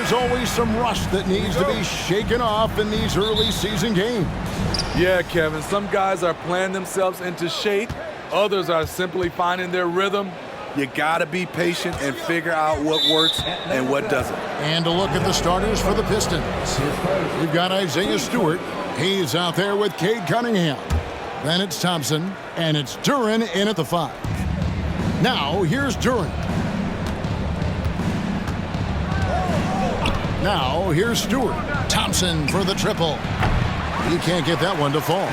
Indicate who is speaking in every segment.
Speaker 1: there's always some rust that needs to be shaken off in these early season games.
Speaker 2: Yeah, Kevin, some guys are playing themselves into shape. Others are simply finding their rhythm. You got to be patient and figure out what works and what doesn't.
Speaker 1: And a look at the starters for the Pistons. We've got Isaiah Stewart. He's out there with Cade Cunningham. Then it's Thompson, and it's Duren in at the 5. Now, here's Duren. Now, here's Stewart. Thompson for the triple. He can't get that one to fall.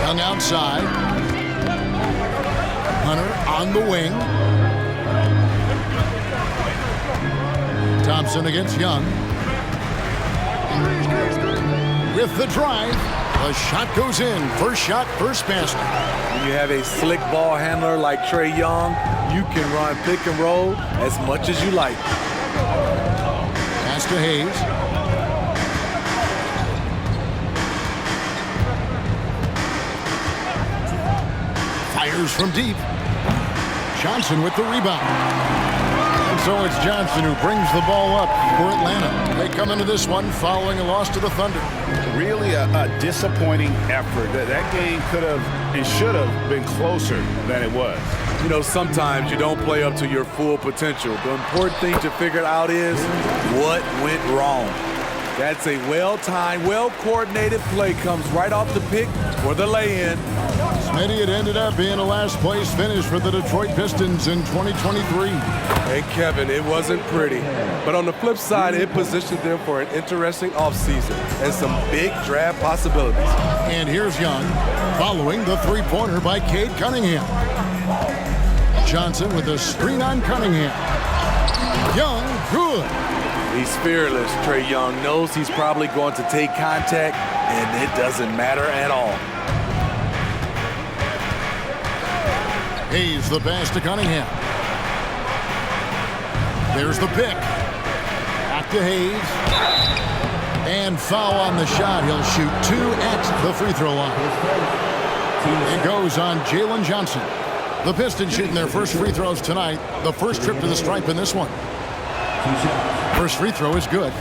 Speaker 1: Young outside. Hunter on the wing. Thompson against Young. With the drive, the shot goes in. First shot, first basket.
Speaker 2: When you have a slick ball handler like Trae Young, you can run pick and roll as much as you like.
Speaker 1: Pass to Hayes. Fires from deep. Johnson with the rebound. And so it's Johnson who brings the ball up for Atlanta. They come into this one following a loss to the Thunder.
Speaker 3: Really a disappointing effort. That game could have and should have been closer than it was.
Speaker 2: You know, sometimes you don't play up to your full potential. The important thing to figure out is what went wrong. That's a well-timed, well-coordinated play. Comes right off the pick for the lay-in.
Speaker 1: Smitty, it ended up being a last-place finish for the Detroit Pistons in 2023.
Speaker 2: Hey, Kevin, it wasn't pretty. But on the flip side, it positioned them for an interesting offseason and some big draft possibilities.
Speaker 1: And here's Young, following the three-pointer by Cade Cunningham. Johnson with a screen on Cunningham. Young, good.
Speaker 2: He's fearless. Trae Young knows he's probably going to take contact, and it doesn't matter at all.
Speaker 1: Hayes the pass to Cunningham. There's the pick. Back to Hayes. And foul on the shot. He'll shoot 2 at the free throw line. It goes on Jalen Johnson. The Pistons shooting their first free throws tonight. The first trip to the stripe in this one. First free throw is good.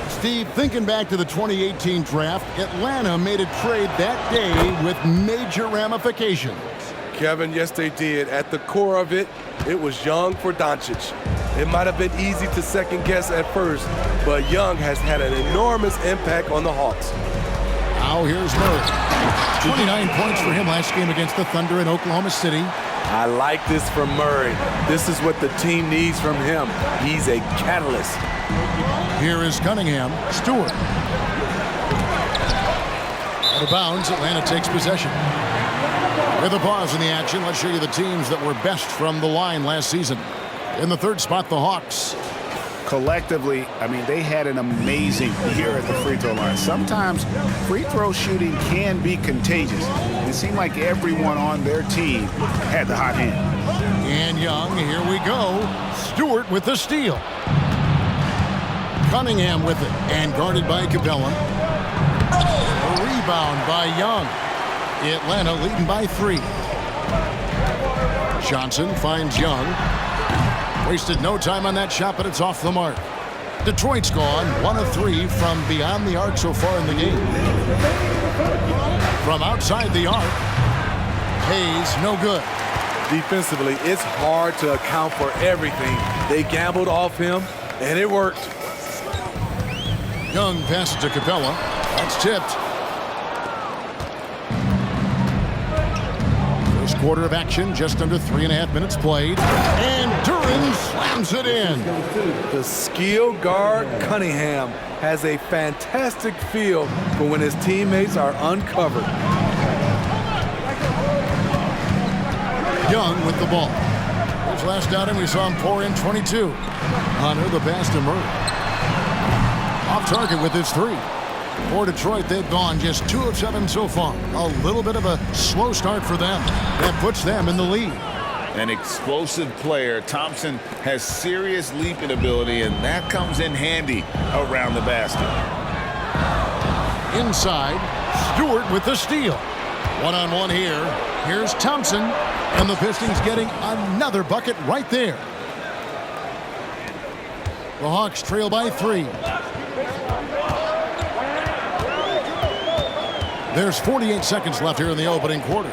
Speaker 1: Steve, thinking back to the 2018 draft, Atlanta made a trade that day with major ramifications.
Speaker 2: Kevin, yes, they did. At the core of it, it was Young for Doncic. It might have been easy to second guess at first, but Young has had an enormous impact on the Hawks.
Speaker 1: Now here's Murray. 29 points for him last game against the Thunder in Oklahoma City.
Speaker 2: I like this from Murray. This is what the team needs from him. He's a catalyst.
Speaker 1: Here is Cunningham. Stewart. Out of bounds, Atlanta takes possession. With a pause in the action, let's show you the teams that were best from the line last season. In the third spot, the Hawks.
Speaker 3: Collectively, I mean, they had an amazing year at the free throw line. Sometimes free throw shooting can be contagious. It seemed like everyone on their team had the hot hand.
Speaker 1: And Young, here we go. Stewart with the steal. Cunningham with it, and guarded by Capella. A rebound by Young. Atlanta leading by 3. Johnson finds Young. Wasted no time on that shot, but it's off the mark. Detroit's gone 1 of 3 from beyond the arc so far in the game. From outside the arc, Hayes, no good.
Speaker 2: Defensively, it's hard to account for everything. They gambled off him, and it worked.
Speaker 1: Young passes to Capella. That's tipped. First quarter of action, just under 3.5 minutes played. And Duren slams it in.
Speaker 2: The skill guard Cunningham has a fantastic feel for when his teammates are uncovered.
Speaker 1: Young with the ball. His last outing, we saw him pour in 22. Hunter the pass to Murray. Off target with his 3. For Detroit, they've gone just 2 of 7 so far. A little bit of a slow start for them. That puts them in the lead.
Speaker 4: An explosive player. Thompson has serious leaping ability, and that comes in handy around the basket.
Speaker 1: Inside, Stewart with the steal. One-on-one here. Here's Thompson, and the Pistons getting another bucket right there. The Hawks trail by 3. There's 48 seconds left here in the opening quarter.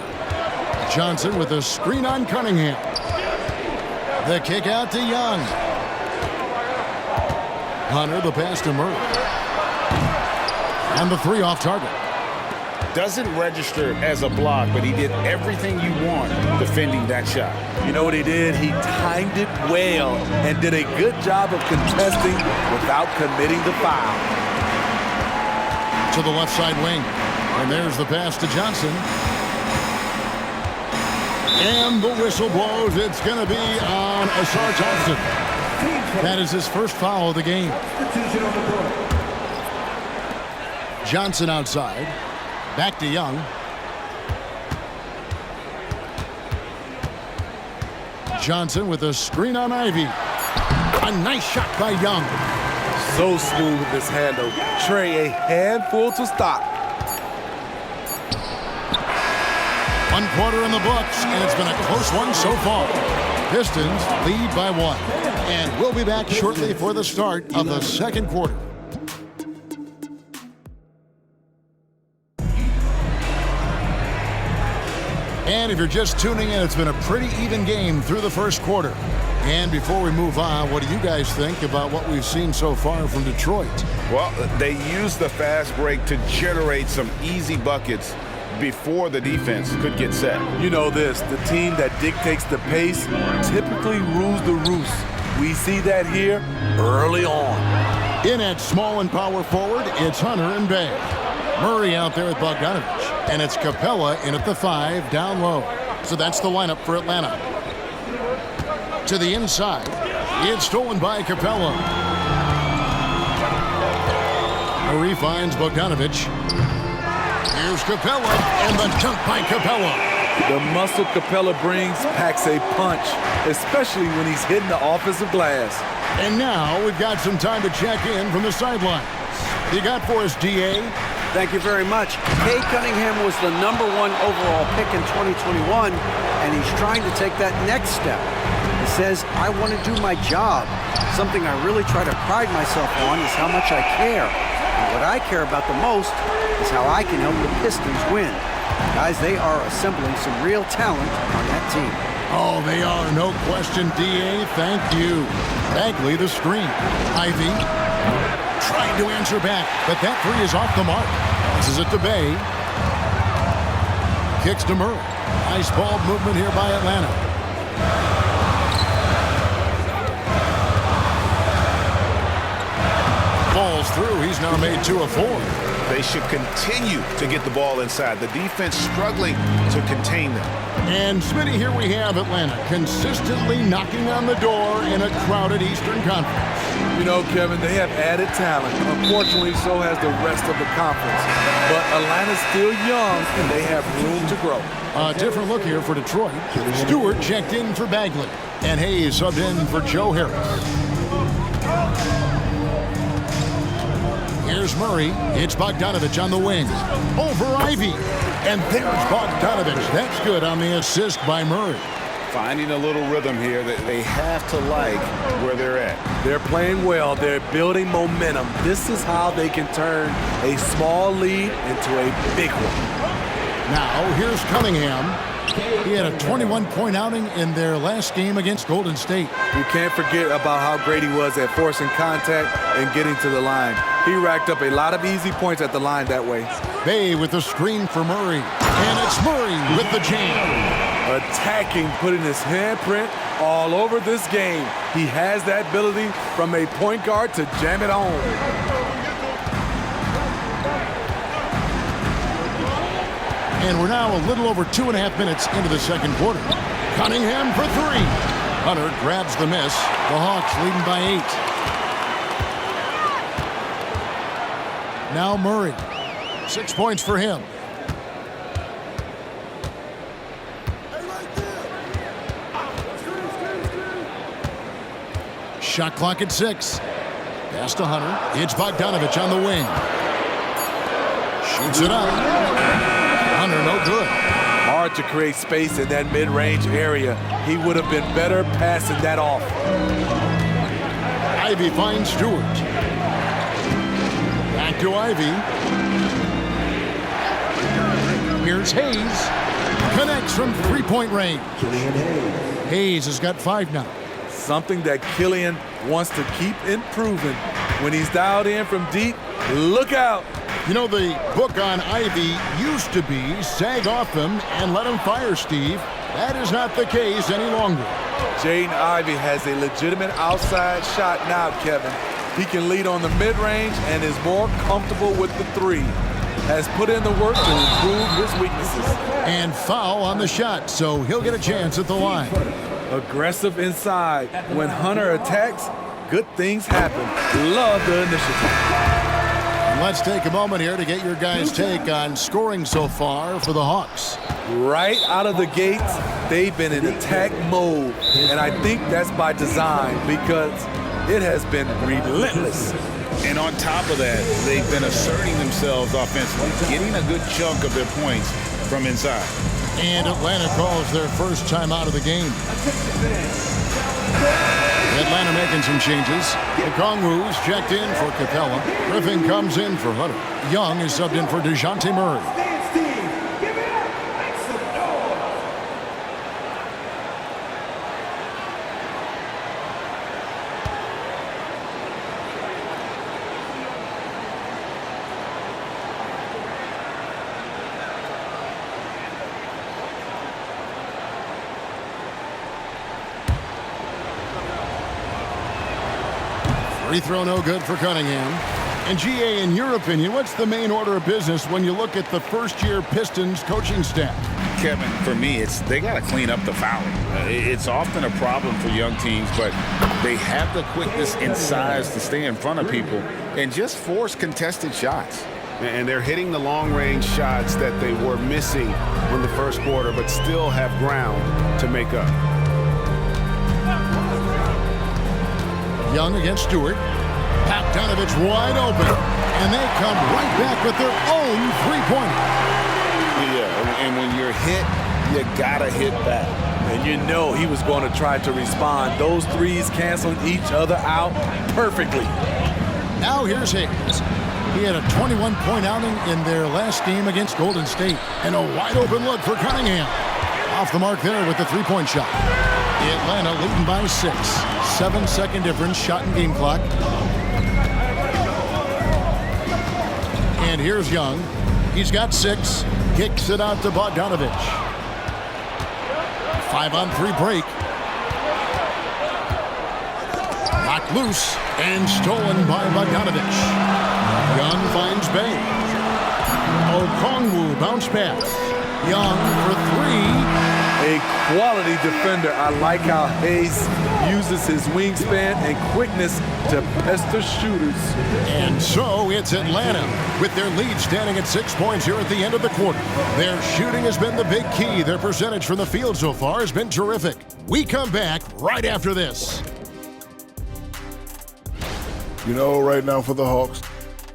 Speaker 1: Johnson with a screen on Cunningham. The kick out to Young. Hunter, the pass to Murray. And the 3 off target.
Speaker 3: Doesn't register as a block, but he did everything you want defending that shot.
Speaker 2: You know what he did? He timed it well and did a good job of contesting without committing the foul.
Speaker 1: To the left side wing. And there's the pass to Johnson. And the whistle blows. It's going to be on Asar Thompson. That is his first foul of the game. Johnson outside. Back to Young. Johnson with a screen on Ivy. A nice shot by Young.
Speaker 2: So smooth with this handle. Trey, a handful to stop.
Speaker 1: 1 quarter in the books, and it's been a close one so far. Pistons lead by 1. And we'll be back shortly for the start of the second quarter. And if you're just tuning in, it's been a pretty even game through the first quarter. And before we move on, what do you guys think about what we've seen so far from Detroit?
Speaker 3: Well, they used the fast break to generate some easy buckets before the defense could get set.
Speaker 2: You know this, the team that dictates the pace typically rules the roost. We see that here early on.
Speaker 1: In at small and power forward, it's Hunter and Bay. Murray out there with Bogdanovich. And it's Capella in at the 5, down low. So that's the lineup for Atlanta. To the inside. It's stolen by Capella. Murray finds Bogdanovich. Here's Capella, and the dunk by Capella.
Speaker 2: The muscle Capella brings packs a punch, especially when he's hitting the offensive glass.
Speaker 1: And now we've got some time to check in from the sidelines. You got for us, D.A.?
Speaker 5: Thank you very much. Cade Cunningham was the #1 overall pick in 2021, and he's trying to take that next step. He says, I want to do my job. Something I really try to pride myself on is how much I care. And what I care about the most is how I can help the Pistons win. Guys, they are assembling some real talent on that team.
Speaker 1: Oh, they are, no question, D.A. Thank you. Bagley, the screen. Ivy trying to answer back, but that 3 is off the mark. This is it to Bay. Kicks to Murray. Nice ball movement here by Atlanta. Falls through. He's now made 2 of 4.
Speaker 3: They should continue to get the ball inside. The defense struggling to contain them.
Speaker 1: And Smitty, here we have Atlanta consistently knocking on the door in a crowded Eastern Conference.
Speaker 2: You know, Kevin, they have added talent. Unfortunately, so has the rest of the conference. But Atlanta's still young, and they have room to grow.
Speaker 1: A different look here for Detroit. Stewart checked in for Bagley. And Hayes subbed in for Joe Harris. Here's Murray. It's Bogdanovich on the wing. Over Ivy. And there's Bogdanovich. That's good on the assist by Murray.
Speaker 3: Finding a little rhythm here that they have to like where they're at.
Speaker 2: They're playing well. They're building momentum. This is how they can turn a small lead into a big one.
Speaker 1: Now, here's Cunningham. He had a 21-point outing in their last game against Golden State.
Speaker 2: You can't forget about how great he was at forcing contact and getting to the line. He racked up a lot of easy points at the line that way.
Speaker 1: Bay with the screen for Murray. And it's Murray with the jam.
Speaker 2: Attacking, putting his handprint all over this game. He has that ability from a point guard to jam it home.
Speaker 1: And we're now a little over 2.5 minutes into the second quarter. Cunningham for 3. Hunter grabs the miss. The Hawks leading by 8. Now Murray. 6 points for him. Shot clock at 6. Pass to Hunter. It's Bogdanovich on the wing. Shoots it up. Hunter, no good.
Speaker 2: Hard to create space in that mid-range area. He would have been better passing that off.
Speaker 1: Ivy finds Stewart. Back to Ivy. Here's Hayes. Connects from three-point range. Hayes has got 5 now.
Speaker 2: Something that Killian wants to keep improving. When he's dialed in from deep, look out.
Speaker 1: You know, the book on Ivy used to be sag off him and let him fire, Steve. That is not the case any longer.
Speaker 2: Jaden Ivey has a legitimate outside shot now, Kevin. He can lead on the mid-range and is more comfortable with the three. Has put in the work to improve his weaknesses.
Speaker 1: And foul on the shot, so he'll get a chance at the line.
Speaker 2: Aggressive inside. When Hunter attacks, good things happen. Love the initiative.
Speaker 1: Let's take a moment here to get your guys' take on scoring so far for the Hawks.
Speaker 2: Right out of the gates, they've been in attack mode. And I think that's by design because it has been relentless.
Speaker 4: And on top of that, they've been asserting themselves offensively, getting a good chunk of their points from inside.
Speaker 1: And Atlanta calls their first time out of the game. Atlanta making some changes. Okongwu's checked in for Capella. Griffin comes in for Hunter. Young is subbed in for DeJounte Murray. Free throw no good for Cunningham. And GA, in your opinion, what's the main order of business when you look at the first-year Pistons coaching staff?
Speaker 4: Kevin, for me, they got to clean up the fouling. It's often a problem for young teams, but they have the quickness and size to stay in front of people and just force contested shots.
Speaker 3: And they're hitting the long-range shots that they were missing in the first quarter, but still have ground to make up.
Speaker 1: Young against Stewart. Bogdanovich wide open. And they come right back with their own three-pointer.
Speaker 4: Yeah, and when you're hit, you gotta hit back.
Speaker 2: And you know he was going to try to respond. Those threes canceled each other out perfectly.
Speaker 1: Now here's Hayes. He had a 21-point outing in their last game against Golden State. And a wide-open look for Cunningham. Off the mark there with the three-point shot. Atlanta leading by 6. 7-second difference, shot and game clock. And here's Young. He's got 6. Kicks it out to Bogdanovich. 5-on-3 break. Knocked loose and stolen by Bogdanovich. Young finds Bay. Okongwu bounce pass. Young for 3.
Speaker 2: A quality defender. I like how Hayes uses his wingspan and quickness to pester shooters.
Speaker 1: And so it's Atlanta with their lead standing at 6 points here at the end of the quarter. Their shooting has been the big key. Their percentage from the field so far has been terrific. We come back right after this.
Speaker 6: You know, right now for the Hawks,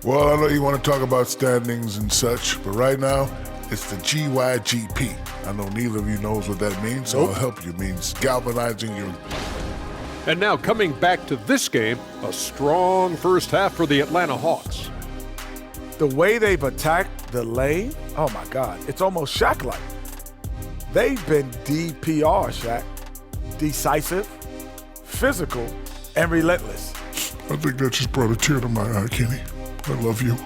Speaker 6: well, I know you want to talk about standings and such, but right now, it's the GYGP. I know neither of you knows what that means, so I'll help you. It means galvanizing your...
Speaker 7: And now coming back to this game, a strong first half for the Atlanta Hawks.
Speaker 2: The way they've attacked the lane, oh my God, it's almost Shaq-like. They've been DPR, Shaq. Decisive, physical, and relentless.
Speaker 6: I think that just brought a tear to my eye, Kenny. I love you.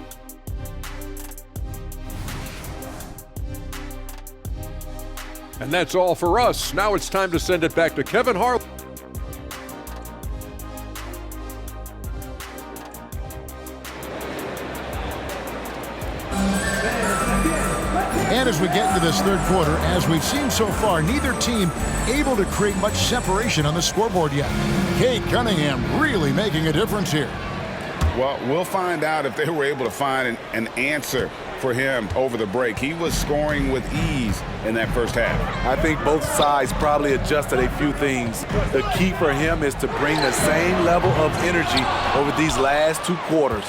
Speaker 7: And that's all for us. Now it's time to send it back to Kevin Harlan.
Speaker 1: And as we get into this third quarter, as we've seen so far, neither team able to create much separation on the scoreboard yet. Cade Cunningham really making a difference here.
Speaker 4: Well, we'll find out if they were able to find an answer for him over the break. He was scoring with ease in that first half.
Speaker 2: I think both sides probably adjusted a few things. The key for him is to bring the same level of energy over these last 2 quarters.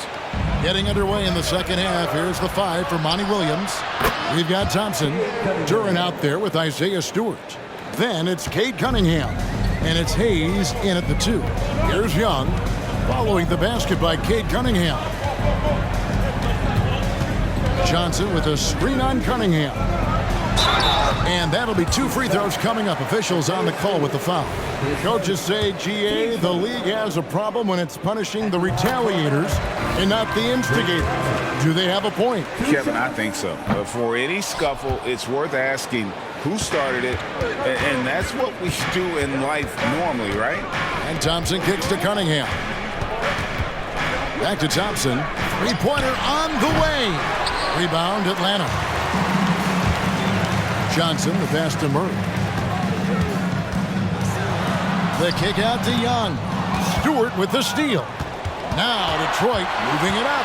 Speaker 1: Getting underway in the second half. Here's the 5 for Monty Williams. We've got Thompson. Duran out there with Isaiah Stewart. Then it's Cade Cunningham. And it's Hayes in at the 2. Here's Young. Following the basket by Cade Cunningham. Johnson with a screen on Cunningham. And that'll be 2 free throws coming up. Officials on the call with the foul. Coaches say, GA, the league has a problem when it's punishing the retaliators and not the instigators. Do they have a point?
Speaker 4: Kevin, I think so. For any scuffle, it's worth asking who started it, and that's what we do in life normally, right?
Speaker 1: And Thompson kicks to Cunningham. Back to Thompson. Three-pointer on the way. Rebound, Atlanta. Johnson, the pass to Murray. The kick out to Young. Stewart with the steal. Now Detroit moving it up.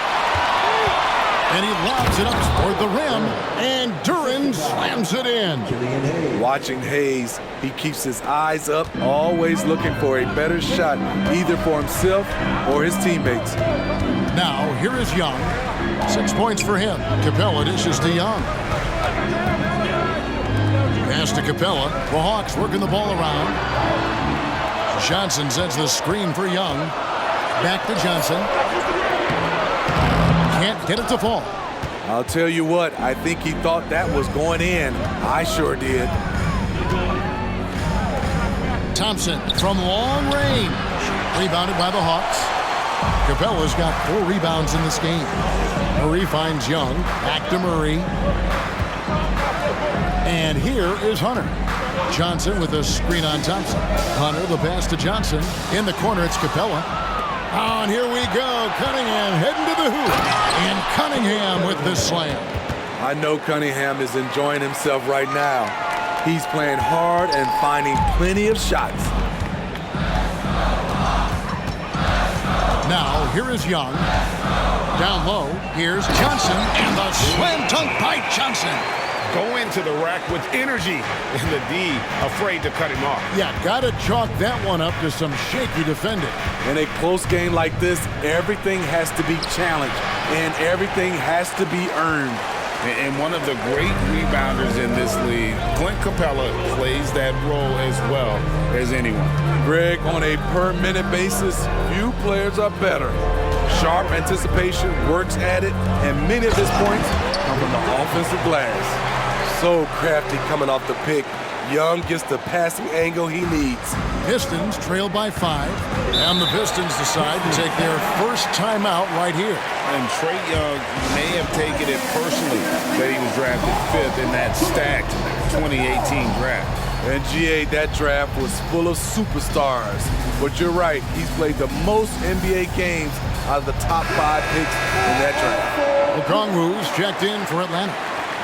Speaker 1: And he lobs it up toward the rim. And Duran slams it in.
Speaker 2: Watching Hayes, he keeps his eyes up, always looking for a better shot, either for himself or his teammates.
Speaker 1: Now, here is Young. 6 points for him. Capella dishes to Young. Pass to Capella. The Hawks working the ball around. Johnson sends the screen for Young. Back to Johnson. Can't get it to fall.
Speaker 2: I'll tell you what, I think he thought that was going in. I sure did.
Speaker 1: Thompson from long range. Rebounded by the Hawks. Capella's got 4 rebounds in this game. Murray finds Young. Back to Murray. And here is Hunter. Johnson with a screen on Thompson. Hunter, the pass to Johnson. In the corner, it's Capella. Oh, and here we go. Cunningham heading to the hoop. And Cunningham with the slam.
Speaker 2: I know Cunningham is enjoying himself right now. He's playing hard and finding plenty of shots.
Speaker 1: Now, here is Young. Down low, here's Johnson. And the slam dunk by Johnson.
Speaker 3: Go into the rack with energy, and the D afraid to cut him off.
Speaker 1: Yeah, got to chalk that one up to some shaky defending.
Speaker 2: In a close game like this, everything has to be challenged, and everything has to be earned.
Speaker 4: And one of the great rebounders in this league, Clint Capella, plays that role as well as anyone.
Speaker 2: Greg, on a per-minute basis, few players are better. Sharp anticipation, works at it, and many of his points come from the offensive glass. So crafty coming off the pick. Young gets the passing angle he needs.
Speaker 1: Pistons trail by 5, and the Pistons decide to take their first timeout right here.
Speaker 4: And Trae Young may have taken it personally that he was drafted 5th in that stacked 2018 draft.
Speaker 2: And GA, that draft was full of superstars. But you're right, he's played the most NBA games out of the top 5 picks in that draft.
Speaker 1: Okongwu's checked in for Atlanta.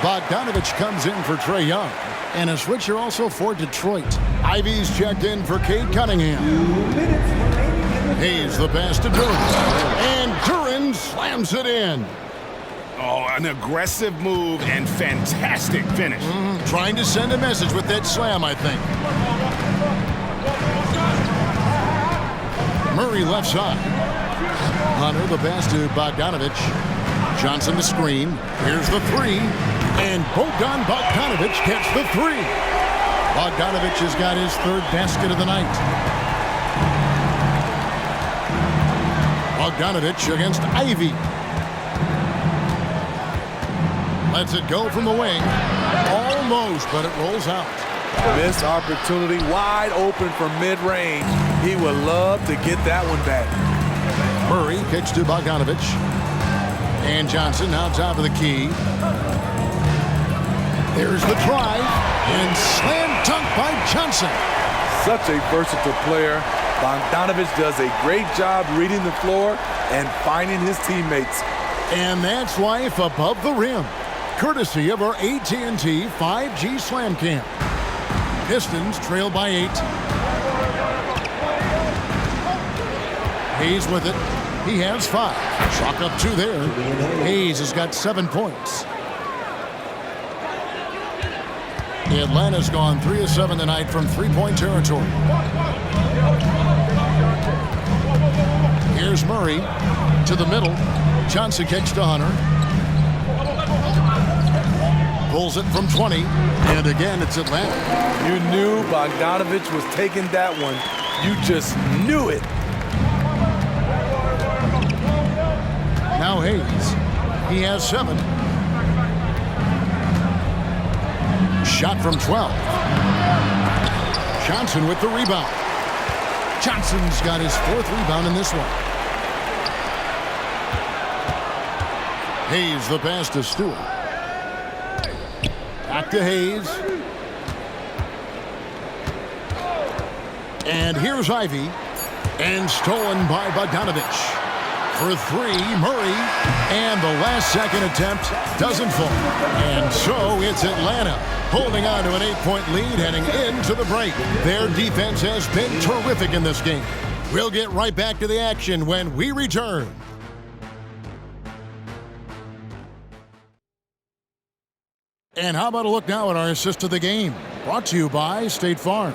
Speaker 1: Bogdanovich comes in for Trae Young. And a switcher also for Detroit. Ivy's checked in for Cade Cunningham. Hayes the pass to Duran. And Duran slams it in.
Speaker 3: Oh, an aggressive move and fantastic finish.
Speaker 1: Trying to send a message with that slam, I think. Murray left side. Hunter the pass to Bogdanovich. Johnson the screen. Here's the 3. And Bogdanovich gets the 3. Bogdanovich has got his 3rd basket of the night. Bogdanovich against Ivy. Lets it go from the wing. Almost, but it rolls out.
Speaker 2: Missed opportunity, wide open from mid-range. He would love to get that one back.
Speaker 1: Murray kicks to Bogdanovich. And Johnson now top of the key. There's the drive, and slam dunk by Johnson.
Speaker 2: Such a versatile player. Bogdanovich does a great job reading the floor and finding his teammates.
Speaker 1: And that's life above the rim, courtesy of our AT&T 5G Slam Cam. Pistons trail by 8. Hayes with it. He has 5. Chalk up 2 there. Hayes has got 7 points. Atlanta's gone 3 of 7 tonight from 3-point territory. Here's Murray to the middle. Johnson kicks to Hunter. Pulls it from 20. And again, it's Atlanta.
Speaker 2: You knew Bogdanovich was taking that one. You just knew it.
Speaker 1: Hayes. He has 7. Shot from 12. Johnson with the rebound. Johnson's got his 4th rebound in this one. Hayes the pass to Stewart. Back to Hayes. And here's Ivy. And stolen by Bogdanovich. For 3, Murray. And the last second attempt doesn't fall. And so it's Atlanta holding on to an 8-point lead heading into the break. Their defense has been terrific in this game. We'll get right back to the action when we return. And how about a look now at our assist of the game? Brought to you by State Farm.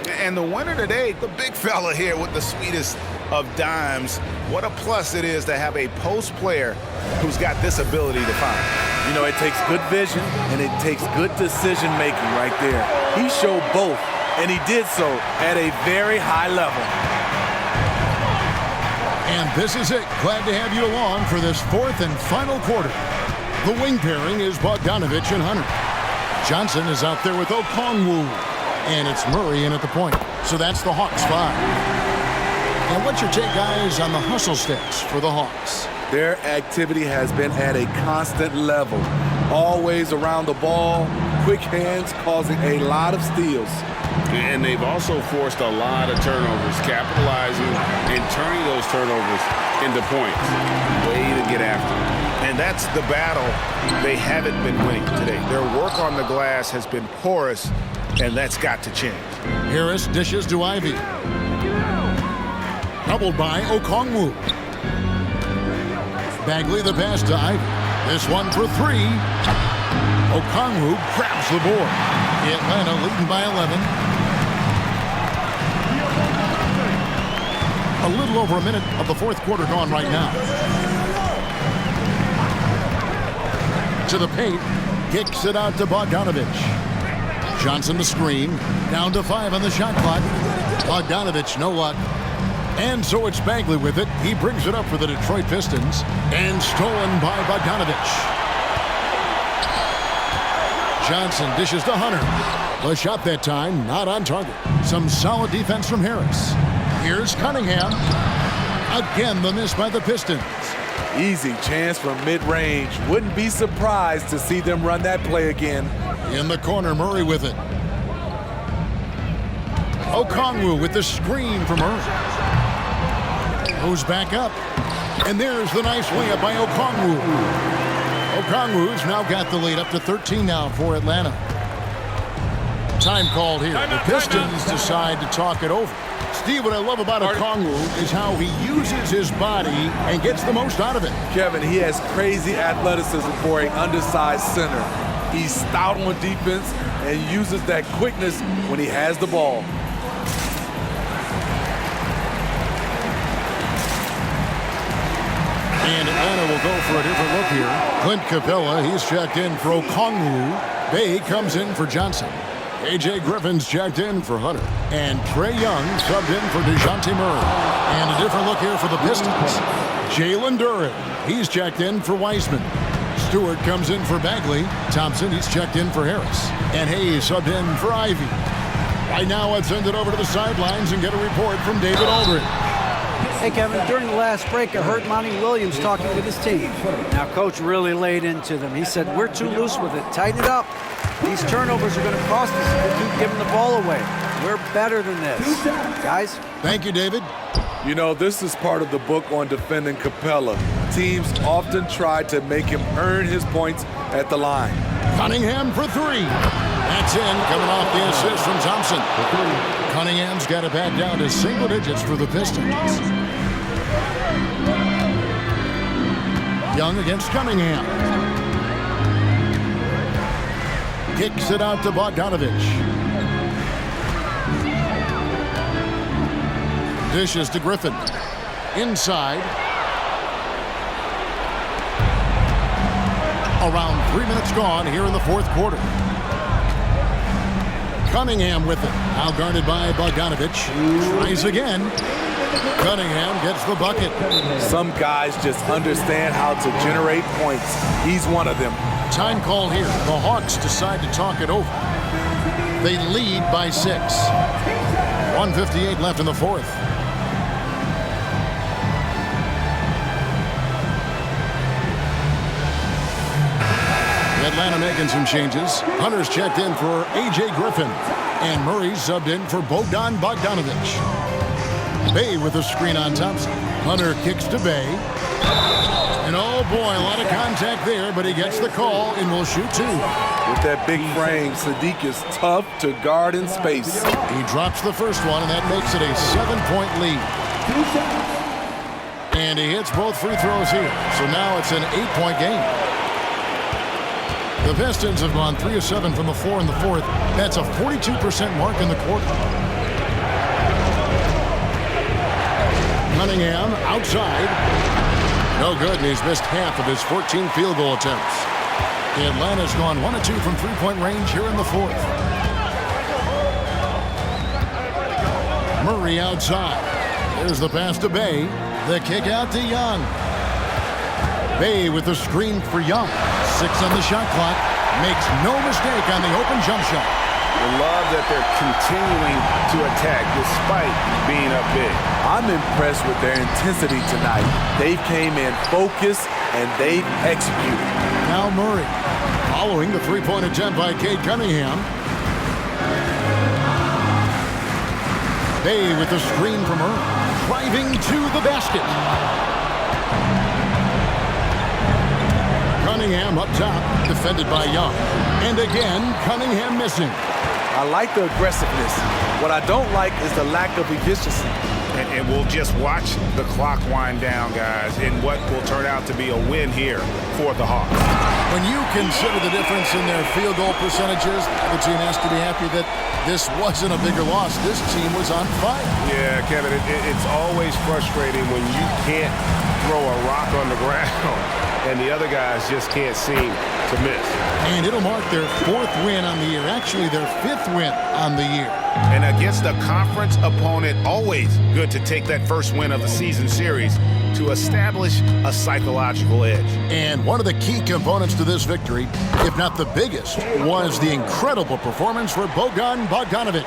Speaker 3: And the winner today, the big fella here with the sweetest of dimes. What a plus it is to have a post player who's got this ability to find.
Speaker 2: You know, it takes good vision and it takes good decision making right there. He showed both, and he did so at a very high level.
Speaker 1: And this is it. Glad to have you along for this 4th and final quarter. The wing pairing is Bogdanovich and Hunter. Johnson is out there with Okongwu. And it's Murray in at the point. So that's the Hawks 5. And what's your take, guys, on the hustle stats for the Hawks?
Speaker 2: Their activity has been at a constant level. Always around the ball, quick hands causing a lot of steals.
Speaker 4: And they've also forced a lot of turnovers, capitalizing and turning those turnovers into points. Way to get after it.
Speaker 3: And that's the battle they haven't been winning today. Their work on the glass has been porous, and that's got to change.
Speaker 1: Harris dishes to Ivy. Doubled by Okongwu. Bagley the pass to Ivy. This one for 3. Okongwu grabs the board. Atlanta leading by 11. A little over a minute of the 4th quarter gone right now. To the paint. Kicks it out to Bogdanovich. Johnson the screen. Down to 5 on the shot clock. Bogdanovich no luck. And so it's Bagley with it. He brings it up for the Detroit Pistons. And stolen by Bogdanovich. Johnson dishes to Hunter. The shot that time not on target. Some solid defense from Harris. Here's Cunningham. Again the miss by the Pistons.
Speaker 2: Easy chance from mid-range. Wouldn't be surprised to see them run that play again.
Speaker 1: In the corner, Murray with it. Okongwu with the screen from Murray. Goes back up. And there's the nice layup by Okongwu. Okongwu's now got the lead up to 13 now for Atlanta. Time called here. The Pistons decide to talk it over. Steve, what I love about Okongwu is how he uses his body and gets the most out of it.
Speaker 2: Kevin, he has crazy athleticism for an undersized center. He's stout on defense and uses that quickness when he has the ball.
Speaker 1: And Atlanta will go for a different look here. Clint Capella, he's checked in for Okongwu. Bay comes in for Johnson. A.J. Griffin's checked in for Hunter. And Trae Young subbed in for DeJounte Murray. And a different look here for the Pistons. Jalen Duren, he's checked in for Wiseman. Stewart comes in for Bagley. Thompson, he's checked in for Harris. And Hayes subbed in for Ivy. Right now, let's send it over to the sidelines and get a report from David Aldridge.
Speaker 5: Hey, Kevin, during the last break, I heard Monty Williams talking with his team. Now, Coach really laid into them. He said, we're too loose with it. Tighten it up. These turnovers are going to cost us if we keep giving the ball away. We're better than this. Guys?
Speaker 1: Thank you, David.
Speaker 2: You know, this is part of the book on defending Capella. Teams often try to make him earn his points at the line.
Speaker 1: Cunningham for 3. That's in, coming off the assist from Thompson. Cunningham's got it back down to single digits for the Pistons. Young against Cunningham. Kicks it out to Bogdanovich. Dishes to Griffin. Inside. Around 3 minutes gone here in the 4th quarter. Cunningham with it. Now guarded by Bogdanovich. Tries again. Cunningham gets the bucket.
Speaker 2: Some guys just understand how to generate points. He's one of them.
Speaker 1: Time call here. The Hawks decide to talk it over. They lead by 6. 1:58 left in the fourth. Atlanta making some changes. Hunter's checked in for A.J. Griffin. And Murray subbed in for Bogdan Bogdanovic. Bay with a screen on Thompson. Hunter kicks to Bay. And oh boy, a lot of contact there, but he gets the call and will shoot 2.
Speaker 2: With that big frame, Sadiq is tough to guard in space.
Speaker 1: He drops the first one, and that makes it a 7-point lead. And he hits both free throws here. So now it's an 8-point game. The Pistons have gone 3 of 7 from the floor in the fourth. That's a 42% mark in the quarter. Cunningham outside. No good, and he's missed half of his 14 field goal attempts. Atlanta's gone 1 of 2 from three-point range here in the fourth. Murray outside. There's the pass to Bay. The kick out to Young. Bay with the screen for Young. 6 on the shot clock. Makes no mistake on the open jump shot.
Speaker 3: I love that they're continuing to attack despite being up big.
Speaker 2: I'm impressed with their intensity tonight. They came in focused and they executed.
Speaker 1: Now Murray following the three-point attempt by Cade Cunningham. Bay with the screen from Earl. Driving to the basket. Cunningham up top, defended by Young. And again, Cunningham missing.
Speaker 2: I like the aggressiveness. What I don't like is the lack of efficiency.
Speaker 3: And we'll just watch the clock wind down, guys, in what will turn out to be a win here for the Hawks.
Speaker 1: When you consider the difference in their field goal percentages, the team has to be happy that this wasn't a bigger loss. This team was on fire.
Speaker 3: Yeah, Kevin, it's always frustrating when you can't throw a rock on the ground and the other guys just can't seem to miss.
Speaker 1: And it'll mark their 4th win on the year, actually their 5th win on the year.
Speaker 3: And against a conference opponent, always good to take that first win of the season series to establish a psychological edge.
Speaker 1: And one of the key components to this victory, if not the biggest, was the incredible performance for Bogdan Bogdanovic.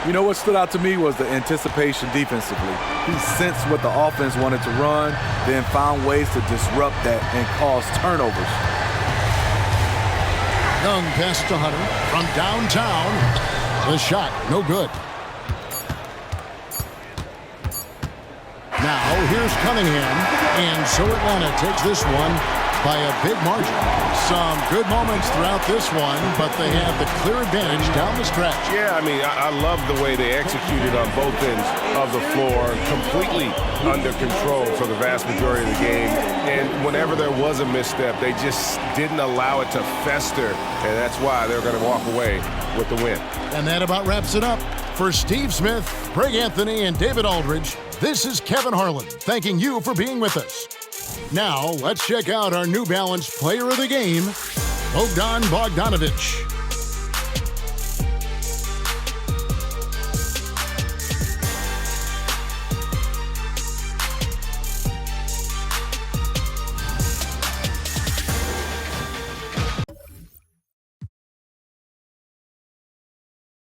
Speaker 2: You know what stood out to me was the anticipation defensively. He sensed what the offense wanted to run, then found ways to disrupt that and cause turnovers.
Speaker 1: Young pass to Hunter from downtown. The shot, no good. Now here's Cunningham, and so Atlanta takes this one by a big margin. Some good moments throughout this one, but they have the clear advantage down the stretch.
Speaker 3: Yeah, I mean, I love the way they executed on both ends of the floor, completely under control for the vast majority of the game. And whenever there was a misstep, they just didn't allow it to fester, and that's why they're going to walk away with the win.
Speaker 1: And that about wraps it up. For Steve Smith, Greg Anthony, and David Aldridge, this is Kevin Harlan thanking you for being with us. Now, let's check out our New Balance Player of the Game, Bogdan Bogdanovic.